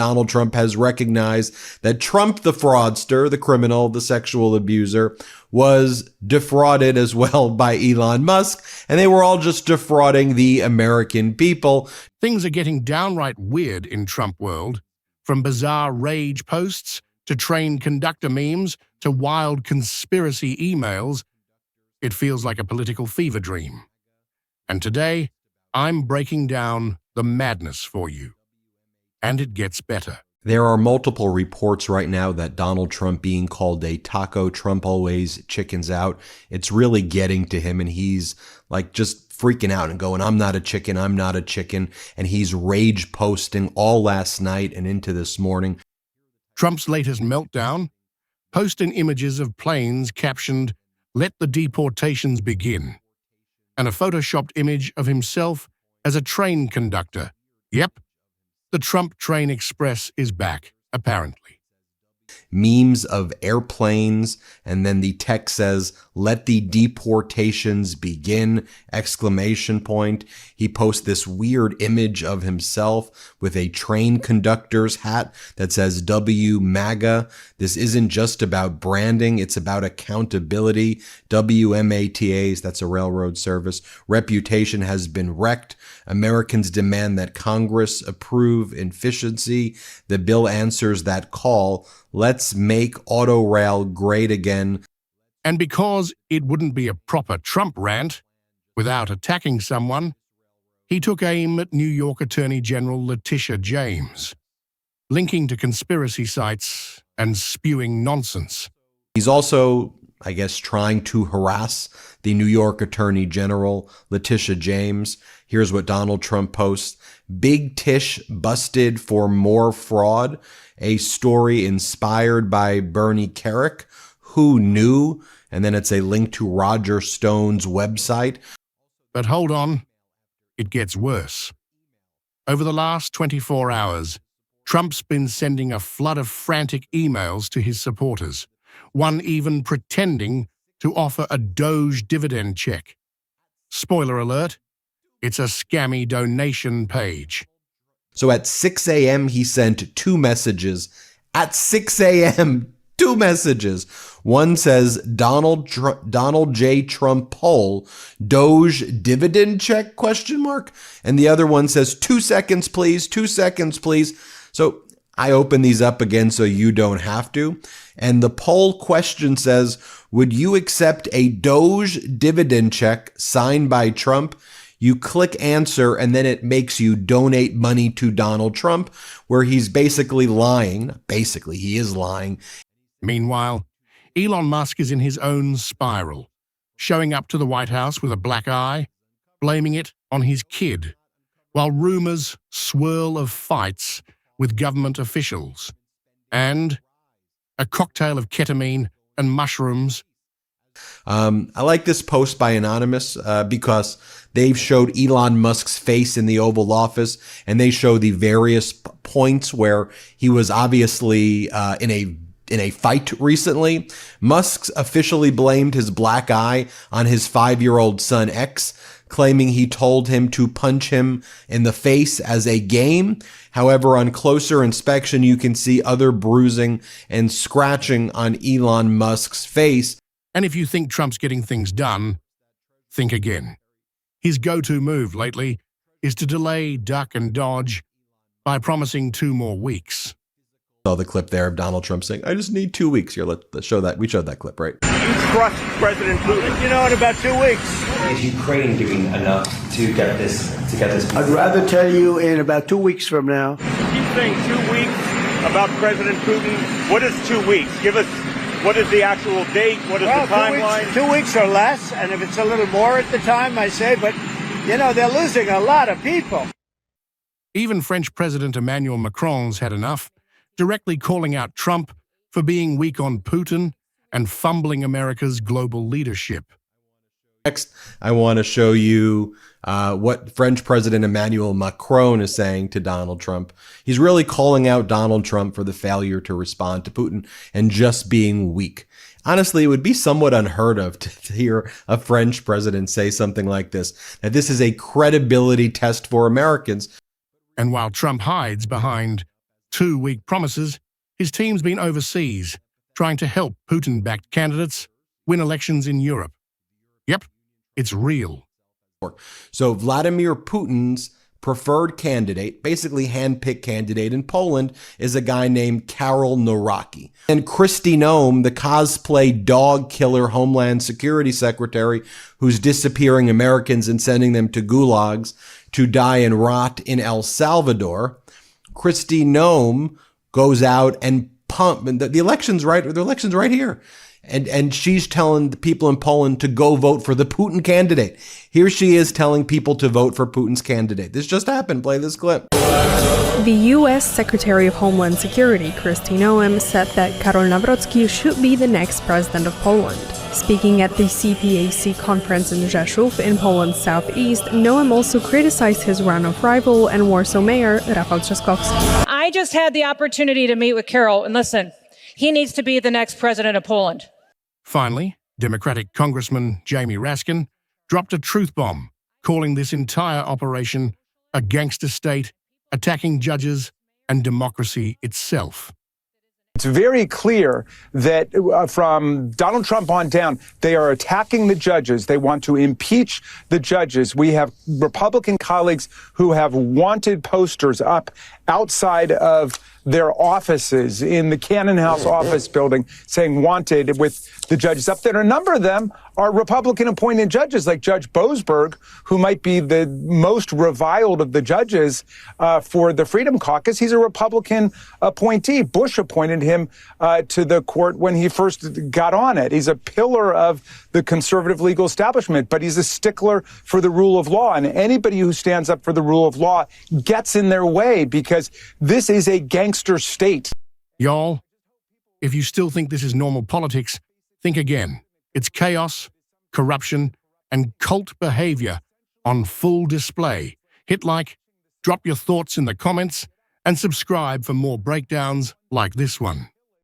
Donald Trump has recognized that Trump, the fraudster, the criminal, the sexual abuser, was defrauded as well by Elon Musk, and they were all just defrauding the American people. Things are getting downright weird in Trump world, from bizarre rage posts to train conductor memes to wild conspiracy emails. It feels like a political fever dream. And today, I'm breaking down the madness for you. And it gets better. There are multiple reports right now that Donald Trump being called a taco, Trump always chickens out. It's really getting to him, and he's like just freaking out and going, I'm not a chicken, I'm not a chicken. And he's rage posting all last night and into this morning. Trump's latest meltdown, posting images of planes captioned, "Let the deportations begin," and a photoshopped image of himself as a train conductor. Yep. The Trump Train Express is back, apparently. Memes of airplanes, and then the text says, "Let the deportations begin!" exclamation point. He posts this weird image of himself with a train conductor's hat that says W MAGA. This isn't just about branding, it's about accountability. WMATAs, that's a railroad service. Reputation has been wrecked. Americans demand that Congress approve efficiency. The bill answers that call. Let's make auto rail great again. And because it wouldn't be a proper Trump rant without attacking someone, he took aim at New York Attorney General Letitia James, linking to conspiracy sites and spewing nonsense. He's also, I guess, trying to harass the New York Attorney General, Letitia James. Here's what Donald Trump posts. Big Tish busted for more fraud. A story inspired by Bernie Kerik. Who knew? And then it's a link to Roger Stone's website. But hold on, it gets worse. Over the last 24 hours, Trump's been sending a flood of frantic emails to his supporters, one even pretending to offer a Doge dividend check. Spoiler alert, it's a scammy donation page. So at 6 a.m., he sent two messages. At 6 a.m., two messages. One says, Donald J. Trump poll, Doge dividend check, question mark. And the other one says, 2 seconds, please, 2 seconds, please. So I open these up again so you don't have to. And the poll question says, would you accept a Doge dividend check signed by Trump? You click answer, and then it makes you donate money to Donald Trump, where he's basically lying. Basically, he is lying. Meanwhile, Elon Musk is in his own spiral, showing up to the White House with a black eye, blaming it on his kid, while rumors swirl of fights with government officials, and a cocktail of ketamine and mushrooms. I like this post by Anonymous because they've showed Elon Musk's face in the Oval Office, and they show the various points where he was obviously in a fight recently. Musk officially blamed his black eye on his 5-year-old son X, claiming he told him to punch him in the face as a game. However, on closer inspection, you can see other bruising and scratching on Elon Musk's face. And if you think Trump's getting things done, think again. His go-to move lately is to delay, duck, and dodge by promising 2 more weeks. Saw the clip there of Donald Trump saying, I just need 2 weeks. Here, let's show that. We showed that clip, right? You trust President Putin? You know, in about 2 weeks. Is Ukraine doing enough to get this? I'd rather tell you in about 2 weeks from now. Keep saying 2 weeks about President Putin. What is 2 weeks? Give us, what is the actual date? What is the timeline? 2 weeks or less, and if it's a little more at the time, I say, but, you know, they're losing a lot of people. Even French President Emmanuel Macron's had enough, directly calling out Trump for being weak on Putin and fumbling America's global leadership. Next, I want to show you what French President Emmanuel Macron is saying to Donald Trump. He's really calling out Donald Trump for the failure to respond to Putin and just being weak. Honestly, it would be somewhat unheard of to hear a French president say something like this, that this is a credibility test for Americans. And while Trump hides behind 2 weak promises, his team's been overseas, trying to help Putin-backed candidates win elections in Europe. Yep, it's real. So Vladimir Putin's preferred candidate, basically hand-picked candidate in Poland, is a guy named Karol Nawrocki. And Kristi Noem, the cosplay dog killer Homeland Security Secretary, who's disappearing Americans and sending them to gulags to die and rot in El Salvador. Kristi Noem goes out and the election's right here. And she's telling the people in Poland to go vote for the Putin candidate. Here she is telling people to vote for Putin's candidate. This just happened. Play this clip. The U.S. Secretary of Homeland Security, Kristi Noem, said that Karol Nawrocki should be the next president of Poland. Speaking at the CPAC conference in Rzeszów in Poland's southeast, Noem also criticized his runoff rival and Warsaw mayor, Rafał Trzaskowski. I just had the opportunity to meet with Karol, and listen, he needs to be the next president of Poland. Finally, Democratic Congressman Jamie Raskin dropped a truth bomb, calling this entire operation a gangster state, attacking judges and democracy itself. It's very clear that from Donald Trump on down, they are attacking the judges. They want to impeach the judges. We have Republican colleagues who have wanted posters up outside of their offices in the Cannon House office building saying wanted with the judges up there. A number of them are Republican appointed judges like Judge Boasberg, who might be the most reviled of the judges for the Freedom Caucus. He's a Republican appointee. Bush appointed him to the court when he first got on it. He's a pillar of the conservative legal establishment, but he's a stickler for the rule of law. And anybody who stands up for the rule of law gets in their way because this is a gangster state. Y'all, if you still think this is normal politics, think again. It's chaos, corruption, and cult behavior on full display. Hit like, drop your thoughts in the comments, and subscribe for more breakdowns like this one.